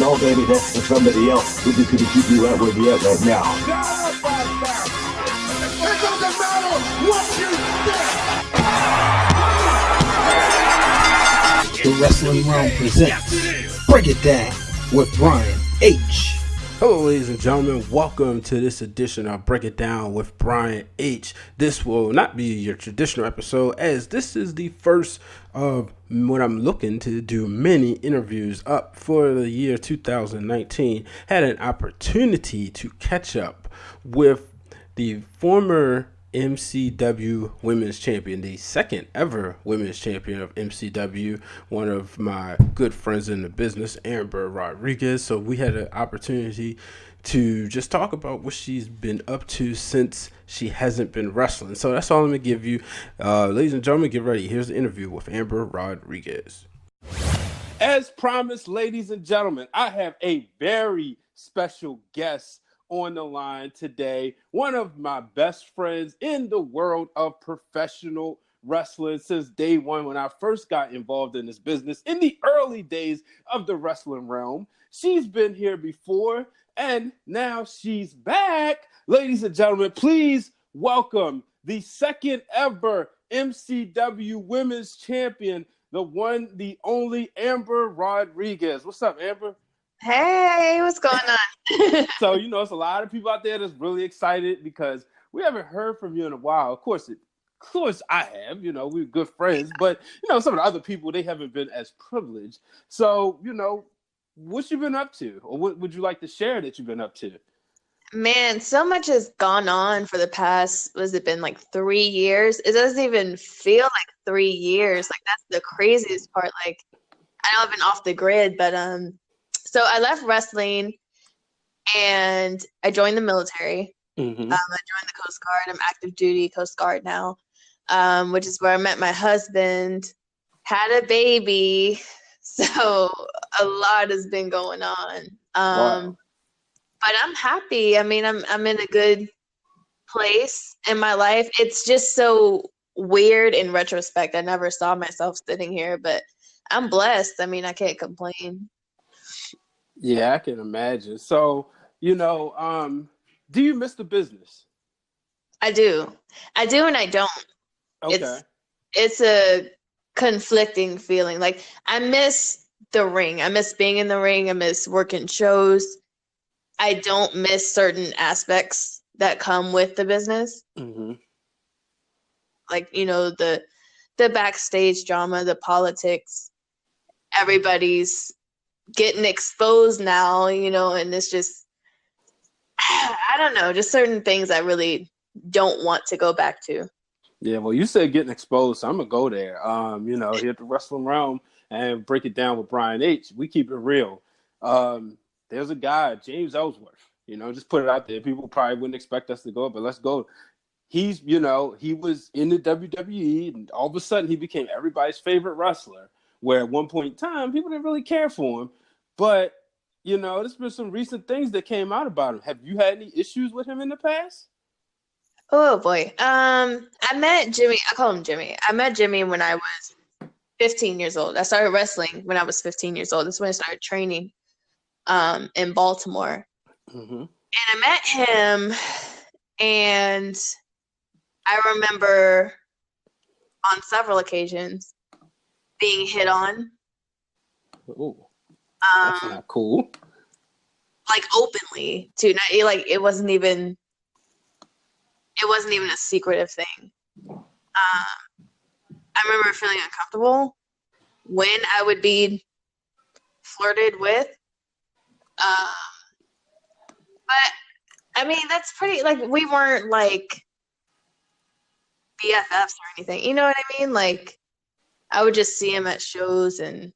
No, baby, that's for somebody else. We're just gonna keep you right where you're at right now. It doesn't matter what you think. The Wrestling Realm presents Break It Down with Brian H. Hello, ladies and gentlemen. Welcome to this edition of Break It Down with Brian H. This will not be your traditional episode, as this is the first of what I'm looking to do many interviews up for the year 2019. Had an opportunity to catch up with the former MCW Women's Champion, the second ever Women's Champion of MCW, one of my good friends in the business, Amber Rodriguez. So we had an opportunity to just talk about what she's been up to since she hasn't been wrestling. So that's all I'm going to give you. Ladies and gentlemen, get ready. Here's the interview with Amber Rodriguez. As promised, ladies and gentlemen, I have a very special guest on the line today, one of my best friends in the world of professional wrestling since day one when I first got involved in this business in the early days of the wrestling realm. She's been here before and now she's back. Ladies and gentlemen, please welcome the second ever MCW Women's Champion, the one, the only Amber Rodriguez. What's up, Amber? Hey, what's going on? So, it's a lot of people out there that's really excited because we haven't heard from you in a while. Of course I have, we're good friends, but, some of the other people, they haven't been as privileged. So, what you been up to? Or what would you like to share that you've been up to? Man, so much has gone on for the past, has it been like 3 years? It doesn't even feel like 3 years. Like, that's the craziest part. Like, I know I've been off the grid, but, so I left wrestling and I joined the military. I joined the Coast Guard. I'm active duty Coast Guard now, which is where I met my husband, had a baby. So a lot has been going on. Wow. But I'm happy. I mean, I'm in a good place in my life. It's just so weird in retrospect. I never saw myself sitting here, but I'm blessed. I mean, I can't complain. Yeah, I can imagine. So, do you miss the business? I do and I don't. Okay. It's a conflicting feeling. Like, I miss the ring. I miss being in the ring. I miss working shows. I don't miss certain aspects that come with the business. Mm-hmm. Like, the backstage drama, the politics. Everybody's getting exposed now, and it's just, I don't know, just certain things I really don't want to go back to. Yeah, well, you said getting exposed, so I'm going to go there. Here at the Wrestling Realm and Break It Down with Brian H. We keep it real. There's a guy, James Ellsworth, just put it out there. People probably wouldn't expect us to go, but let's go. He's, he was in the WWE, and all of a sudden he became everybody's favorite wrestler, where at one point in time, people didn't really care for him. But, there's been some recent things that came out about him. Have you had any issues with him in the past? Oh, boy. I met Jimmy. I call him Jimmy. I met Jimmy when I was 15 years old. I started wrestling when I was 15 years old. That's when I started training in Baltimore. Mm-hmm. And I met him, and I remember on several occasions being hit on. Oh, that's not cool. Like, openly, too. Not, like, it wasn't even a secretive thing. I remember feeling uncomfortable when I would be flirted with. But I mean, that's pretty, like, we weren't like BFFs or anything. You know what I mean? Like, I would just see him at shows and,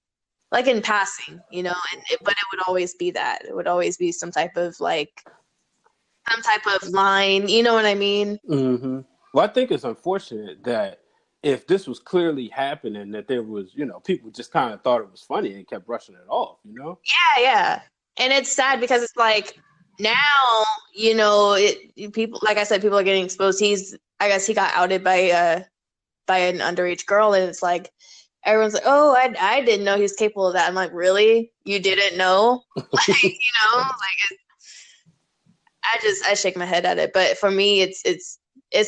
like, in passing, but it would always be that. It would always be some type of line, you know what I mean? Mm-hmm. Well, I think it's unfortunate that if this was clearly happening, that there was, people just kind of thought it was funny and kept brushing it off, Yeah. And it's sad because it's like, now, people, like I said, people are getting exposed. I guess he got outed by an underage girl, and it's like, everyone's like, oh, I didn't know he was capable of that. I'm like, really? You didn't know? Like, like I shake my head at it. But for me, it's a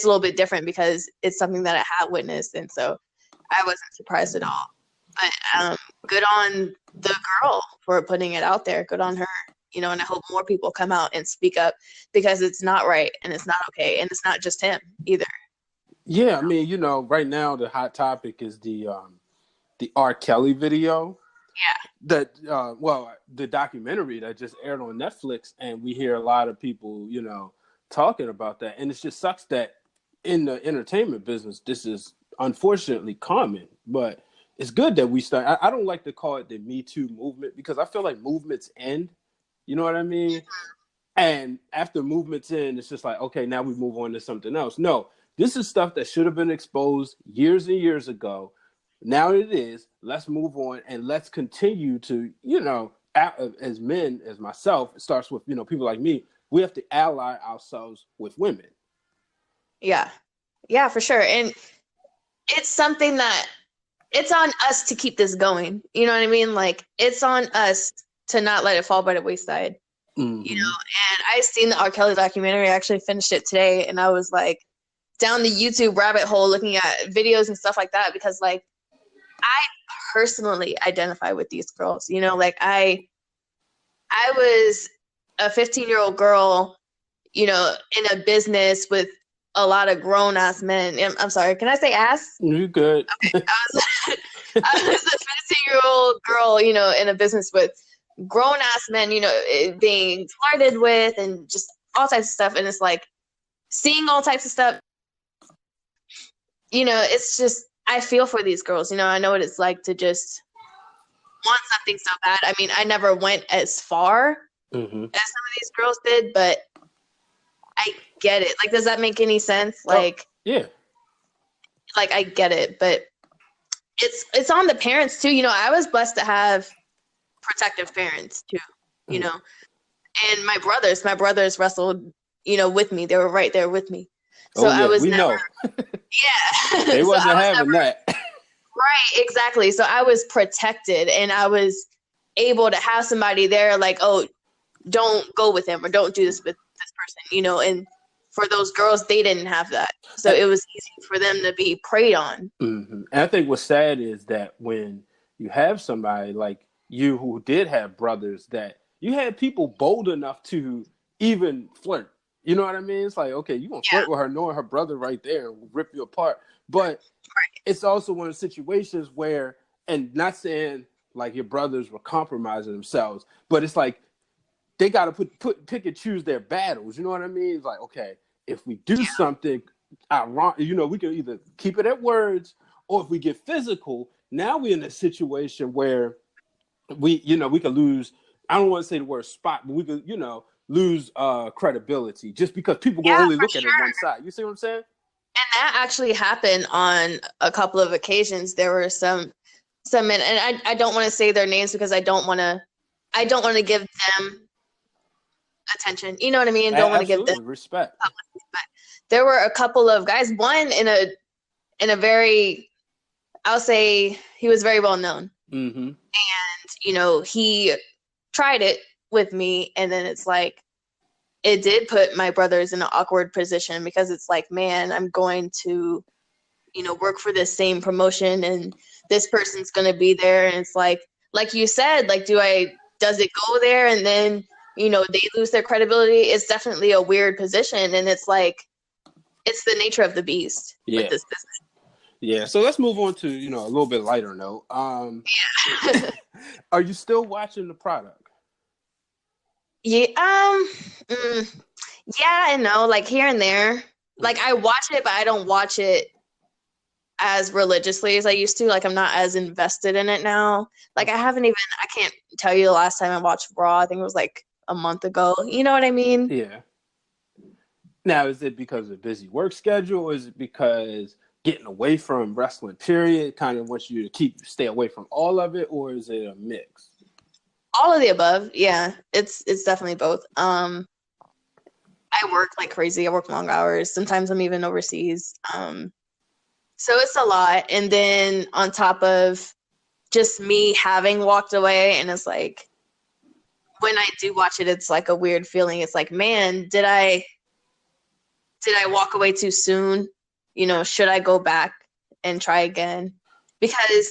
little bit different because it's something that I had witnessed, and so I wasn't surprised at all. But good on the girl for putting it out there. Good on her. And I hope more people come out and speak up because it's not right and it's not okay, and it's not just him either. Yeah, I mean, right now the hot topic is the R. Kelly video. Yeah. That the documentary that just aired on Netflix, and we hear a lot of people, talking about that, and it just sucks that in the entertainment business this is unfortunately common, but it's good that we start. I don't like to call it the Me Too movement because I feel like movements end. You know what I mean? And after movements end, it's just like, okay, now we move on to something else. No, this is stuff that should have been exposed years and years ago. Now it is. Let's move on and let's continue to, as men, as myself, it starts with, people like me. We have to ally ourselves with women. Yeah. Yeah, for sure. And it's something that it's on us to keep this going. You know what I mean? Like, it's on us to not let it fall by the wayside. Mm-hmm. And I seen the R. Kelly documentary. I actually finished it today, and I was like down the YouTube rabbit hole looking at videos and stuff like that because, like, I personally identify with these girls. Like I was a 15-year-old girl, in a business with a lot of grown-ass men. I'm sorry, can I say ass? You're good. Okay. I was a 15-year-old girl, in a business with grown-ass men, being flirted with and just all types of stuff. And it's like seeing all types of stuff, it's just, I feel for these girls. I know what it's like to just want something so bad. I mean, I never went as far as some of these girls did, but I get it. Like, does that make any sense? Like, yeah. Like, I get it, but it's on the parents too. I was blessed to have protective parents too, and my brothers wrestled, with me. They were right there with me. So I was never, yeah. They wasn't having that. Right, exactly. So I was protected, and I was able to have somebody there like, oh, don't go with him or don't do this with this person, and for those girls, they didn't have that. So it was easy for them to be preyed on. Mm-hmm. And I think what's sad is that when you have somebody like you who did have brothers, that you had people bold enough to even flirt. You know what I mean? It's like, okay, you gonna flirt with her knowing her brother right there and rip you apart. But it's also one of the situations where, and not saying like your brothers were compromising themselves, but it's like they got to pick and choose their battles. You know what I mean? It's like, okay, if we do something ironic, we can either keep it at words, or if we get physical, now we're in a situation where we could lose. I don't want to say the word spot, but we could, lose credibility just because people will only look at it one side. You see what I'm saying? And that actually happened on a couple of occasions. There were some men, and I don't want to say their names because I don't want to give them attention. You know what I mean? Don't want to give them respect. But there were a couple of guys. One in a very, I'll say he was very well known, and he tried it with me, and then it's like it did put my brothers in an awkward position because it's like, man, I'm going to, work for this same promotion, and this person's going to be there, and it's like you said, like, does it go there, and then they lose their credibility? It's definitely a weird position, and it's like it's the nature of the beast with this business. Yeah, so let's move on to a little bit lighter note. Are you still watching the product? Yeah, yeah and no, like here and there. Like I watch it, but I don't watch it as religiously as I used to. Like I'm not as invested in it now. Like I can't tell you the last time I watched Raw. I think it was like a month ago. You know what I mean? Yeah. Now, is it because of busy work schedule, or is it because getting away from wrestling period kind of wants you to stay away from all of it, or is it a mix? All of the above. Yeah, it's definitely both. I work like crazy. I work long hours. Sometimes I'm even overseas. So it's a lot. And then on top of just me having walked away, and it's like when I do watch it, it's like a weird feeling. It's like, man, did I walk away too soon? You know, should I go back and try again? Because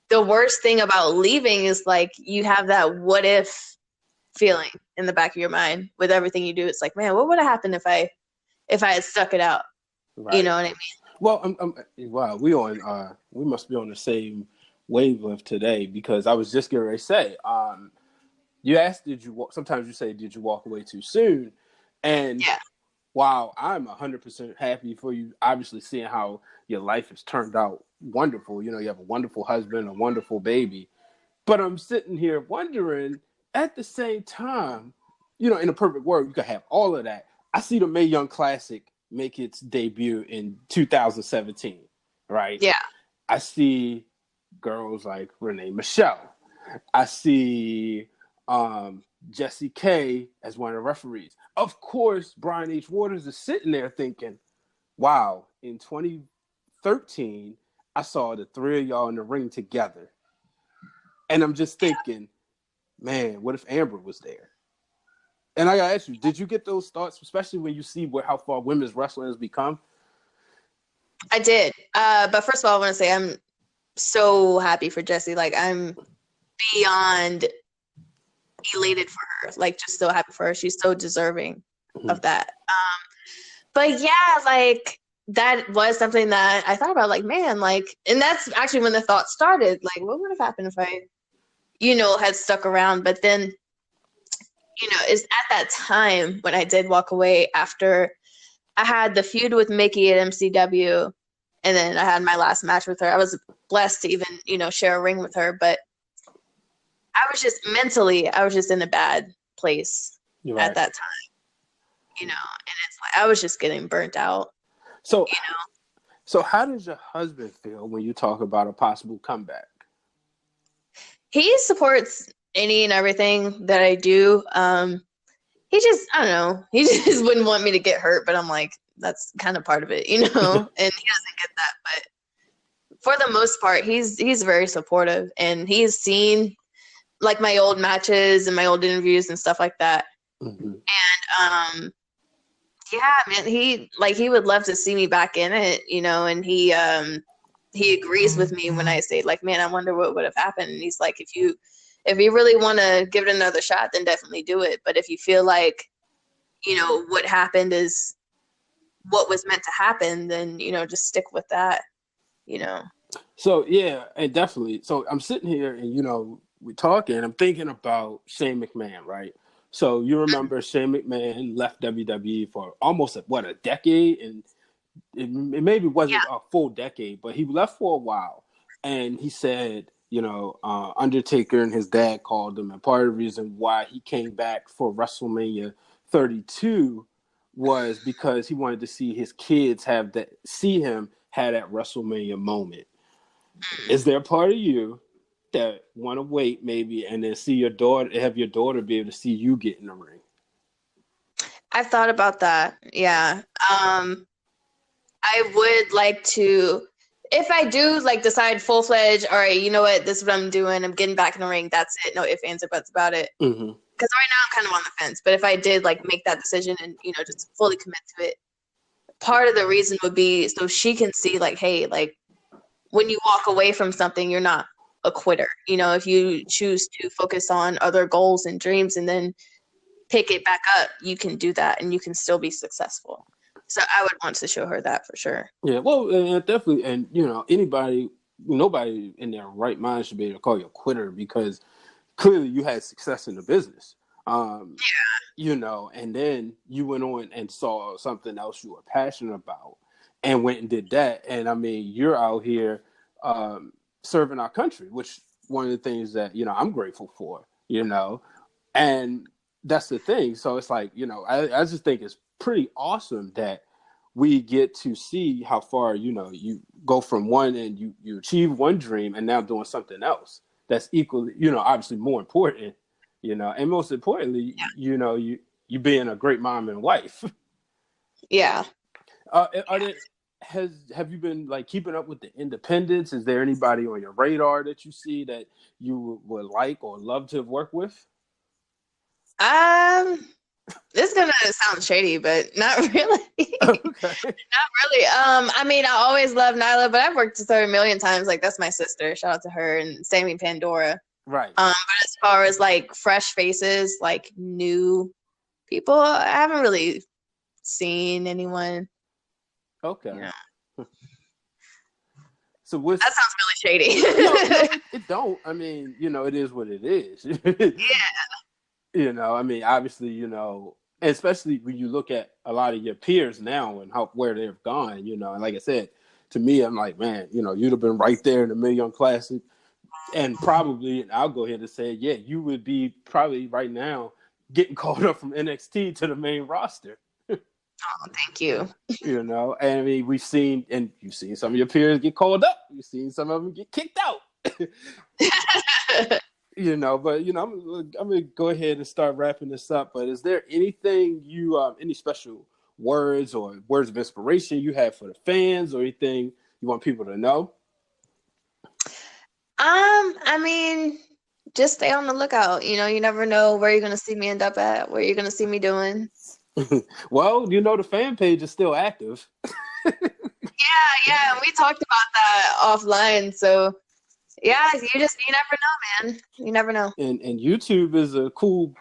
the worst thing about leaving is like you have that what if feeling in the back of your mind with everything you do. It's like, man, what would have happened if I had stuck it out? Right. You know what I mean? Well, wow, we must be on the same wavelength today, because I was just getting ready to say, you asked, did you walk? Sometimes you say, did you walk away too soon? And Yeah. while I'm 100% happy for you, obviously seeing how your life has turned out wonderful. You know, you have a wonderful husband, a wonderful baby. But I'm sitting here wondering, at the same time, you know, in a perfect world, you could have all of that. I see the Mae Young Classic make its debut in 2017, right? Yeah. I see girls like Renee Michelle. I see Jesse K as one of the referees. Of course, Brian H. Waters is sitting there thinking, wow, in 2013, I saw the three of y'all in the ring together. And I'm just thinking, man, what if Amber was there? And I gotta ask you, did you get those thoughts, especially when you see how far women's wrestling has become? I did. But first of all, I want to say I'm so happy for Jessie. Like, I'm beyond elated for her. Like, just so happy for her. She's so deserving of that. But yeah, like, that was something that I thought about, like, man, like, and that's actually when the thought started. Like, what would have happened if I, you know, had stuck around? But then, you know, it's at that time when I did walk away after I had the feud with Mickey at MCW, and then I had my last match with her. I was blessed to even, you know, share a ring with her, but I was just mentally, I was just in a bad place at that time, you know, and it's like I was just getting burnt out. So, you know, so how does your husband feel when you talk about a possible comeback? he supports any and everything that I do. He just, I don't know, he just wouldn't want me to get hurt, but I'm like, that's kind of part of it, you know, and he doesn't get that. But for the most part, he's very supportive, and he's seen like my old matches and my old interviews and stuff like that. Mm-hmm. And yeah, man, he would love to see me back in it, you know, and he agrees with me when I say, like, man, I wonder what would have happened. And he's like, if you really want to give it another shot, then definitely do it. But if you feel like, you know, what happened is what was meant to happen, then, you know, just stick with that, you know. So, yeah, and definitely. So I'm sitting here and, you know, we're talking, I'm thinking about Shane McMahon, right? So you remember Shane McMahon left WWE for almost, a decade? And it maybe wasn't a full decade, but he left for a while. And he said, you know, Undertaker and his dad called him, and part of the reason why he came back for WrestleMania 32 was because he wanted to see his kids see him have that WrestleMania moment. Is there a part of you that want to wait maybe and then have your daughter be able to see you get in the ring? I've thought about that. Yeah. I would like to, if I do like decide full-fledged, all right, you know what, this is what I'm doing, I'm getting back in the ring, that's it, no ifs, ands, or buts about it. Because right now I'm kind of on the fence, but if I did like make that decision and, you know, just fully commit to it, part of the reason would be so she can see, like, hey, like, when you walk away from something, you're not a quitter. You know, if you choose to focus on other goals and dreams and then pick it back up, you can do that and you can still be successful. So I would want to show her that for sure. Yeah, well, definitely. And, you know, nobody in their right mind should be able to call you a quitter, because clearly you had success in the business. You know, and then you went on and saw something else you were passionate about and went and did that. And I mean, you're out here serving our country, which one of the things that, you know, I'm grateful for, you know, and that's the thing. So it's like, you know, I just think it's pretty awesome that we get to see how far, you know, you go from one and you achieve one dream and now doing something else that's equally, you know, obviously more important, you know, and most importantly, you know, you being a great mom and wife. Yeah. have you been like keeping up with the independents? Is there anybody on your radar that you see that you would like or love to work with? This is gonna sound shady, but not really. Okay. Not really. I mean, I always loved Nyla, but I've worked with her a million times. Like, that's my sister. Shout out to her and Sammy Pandora. Right. But as far as like fresh faces, like new people, I haven't really seen anyone. Okay. Yeah. So what's That sounds really shady. no, it don't. I mean, it is what it is. Yeah. I mean, obviously, especially when you look at a lot of your peers now and where they've gone, and like I said, to me, I'm like, man, you'd have been right there in the Million Classic, and probably, and I'll go ahead and say, yeah, you would be probably right now getting called up from NXT to the main roster. Oh, thank you. And I mean, you've seen some of your peers get called up. You've seen some of them get kicked out. But I'm gonna go ahead and start wrapping this up. But is there anything any special words or words of inspiration you have for the fans, or anything you want people to know? I mean, just stay on the lookout. You never know where you're gonna see me end up at, what you're gonna see me doing. Well, the fan page is still active. Yeah, we talked about that offline. So yeah, you never know, man. You never know. And YouTube is a cool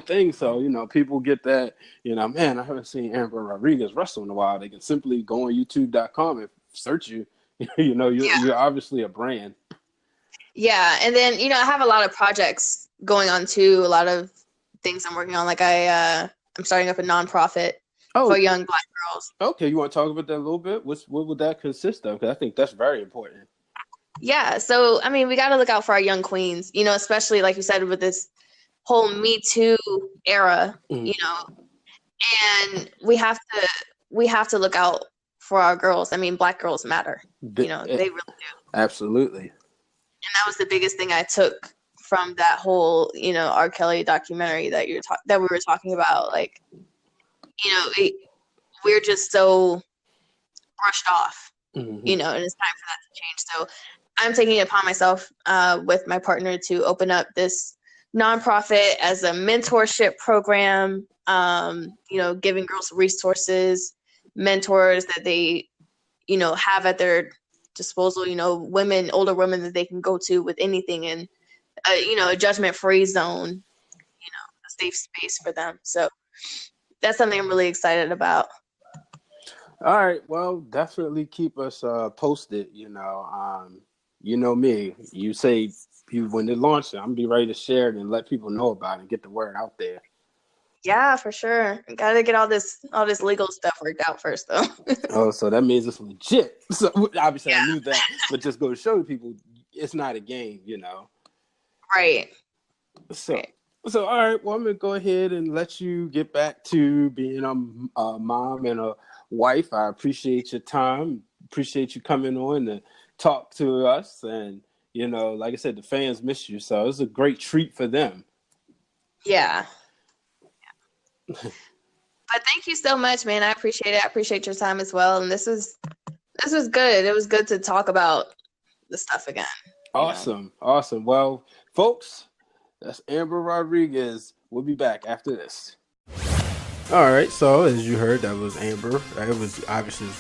thing. So, people get that, man, I haven't seen Amber Rodriguez wrestle in a while. They can simply go on youtube.com and search you. You're obviously a brand. Yeah. And then, I have a lot of projects going on too, a lot of things I'm working on. Like I'm starting up a nonprofit for young Black girls. Okay, you want to talk about that a little bit? What would that consist of? Because I think that's very important. Yeah, so I mean, we got to look out for our young queens, especially like you said with this whole Me Too era, and we have to look out for our girls. I mean, Black girls matter. They really do. Absolutely. And that was the biggest thing I took from that whole, R. Kelly documentary that that we were talking about. Like, we're just so brushed off, and it's time for that to change. So I'm taking it upon myself with my partner to open up this nonprofit as a mentorship program, giving girls resources, mentors that they, have at their disposal, older women that they can go to with anything, and, a judgment-free zone, a safe space for them. So that's something I'm really excited about. All right. Well, definitely keep us posted. You know me. You say when they launch it, I'm gonna be ready to share it and let people know about it and get the word out there. Yeah, for sure. Gotta get all this legal stuff worked out first, though. Oh, so that means it's legit. So obviously, I knew that, but just go to show people it's not a game. Right. So all right. Well, I'm gonna go ahead and let you get back to being a mom and a wife. I appreciate your time. Appreciate you coming on to talk to us. And, like I said, the fans miss you. So it's a great treat for them. Yeah. But thank you so much, man. I appreciate it. I appreciate your time as well. And this was good. It was good to talk about the stuff again. Awesome. Well, folks, that's Amber Rodriguez. We'll be back after this. All right, so as you heard, that was Amber. It was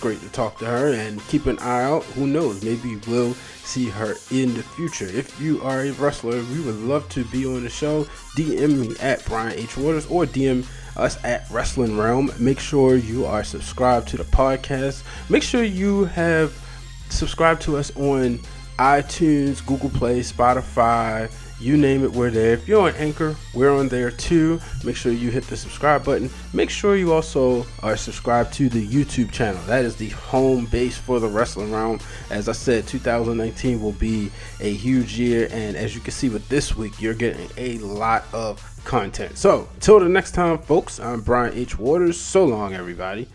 great to talk to her, and keep an eye out. Who knows? Maybe we'll see her in the future. If you are a wrestler, we would love to be on the show. DM me at Brian H. Waters or DM us at Wrestling Wrealm. Make sure you are subscribed to the podcast. Make sure you have subscribed to us on iTunes, Google Play, Spotify. You name it, we're there. If you're on Anchor, we're on there too. Make sure you hit the subscribe button. Make sure you also are subscribed to the YouTube channel. That is the home base for the Wrestling Wrealm. As I said, 2019 will be a huge year, and as you can see with this week, you're getting a lot of content. So, until the next time, folks, I'm Brian H. Waters. So long, everybody.